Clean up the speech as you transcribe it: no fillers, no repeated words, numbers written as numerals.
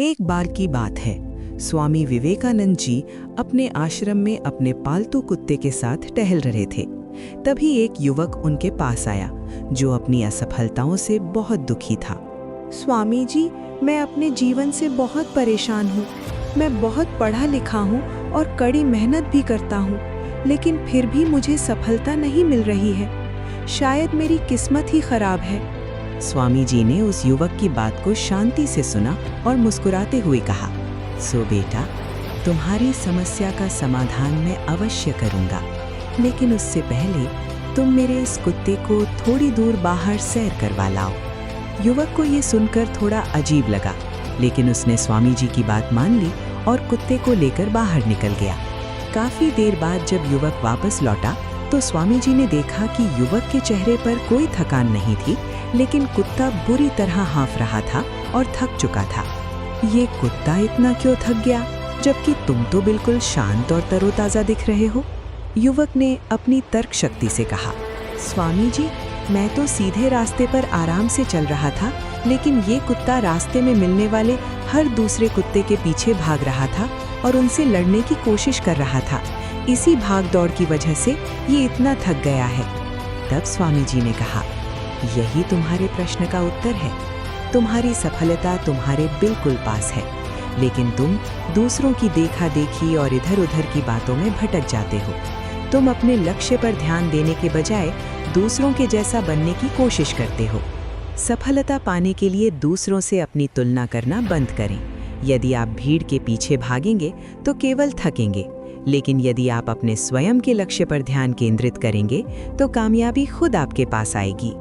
एक बार की बात है, स्वामी विवेकानंद जी अपने आश्रम में अपने पालतू कुत्ते के साथ टहल रहे थे। तभी एक युवक उनके पास आया जो अपनी असफलताओं से बहुत दुखी था। स्वामी जी, मैं अपने जीवन से बहुत परेशान हूँ। मैं बहुत पढ़ा लिखा हूँ और कड़ी मेहनत भी करता हूँ, लेकिन फिर भी मुझे सफलता नहीं मिल रही है। शायद मेरी किस्मत ही खराब है। स्वामी जी ने उस युवक की बात को शांति से सुना और मुस्कुराते हुए कहा, सो बेटा, तुम्हारी समस्या का समाधान मैं अवश्य करूंगा, लेकिन उससे पहले तुम मेरे इस कुत्ते को थोड़ी दूर बाहर सैर करवा लाओ। युवक को ये सुनकर थोड़ा अजीब लगा, लेकिन उसने स्वामी जी की बात मान ली और कुत्ते को लेकर बाहर निकल गया। काफी देर बाद जब युवक वापस लौटा तो स्वामी जी ने देखा कि युवक के चेहरे पर कोई थकान नहीं थी, लेकिन कुत्ता बुरी तरह हाँफ रहा था और थक चुका था। ये कुत्ता इतना क्यों थक गया, जबकि तुम तो बिल्कुल शांत और तरोताजा दिख रहे हो? युवक ने अपनी तर्क शक्ति से कहा, स्वामी जी, मैं तो सीधे रास्ते पर आराम से चल रहा था, लेकिन ये कुत्ता रास्ते में मिलने वाले हर दूसरे कुत्ते के पीछे भाग रहा था और उनसे लड़ने की कोशिश कर रहा था। इसी भाग दौड़ की वजह से ये इतना थक गया है। तब स्वामी जी ने कहा, यही तुम्हारे प्रश्न का उत्तर है। तुम्हारी सफलता तुम्हारे बिल्कुल पास है, लेकिन तुम दूसरों की देखा देखी और इधर उधर की बातों में भटक जाते हो। तुम अपने लक्ष्य पर ध्यान देने के बजाय दूसरों के जैसा बनने की कोशिश करते हो। सफलता पाने के लिए दूसरों से अपनी तुलना करना बंद करें। यदि आप भीड़ के पीछे भागेंगे तो केवल थकेंगे, लेकिन यदि आप अपने स्वयं के लक्ष्य पर ध्यान केंद्रित करेंगे तो कामयाबी खुद आपके पास आएगी।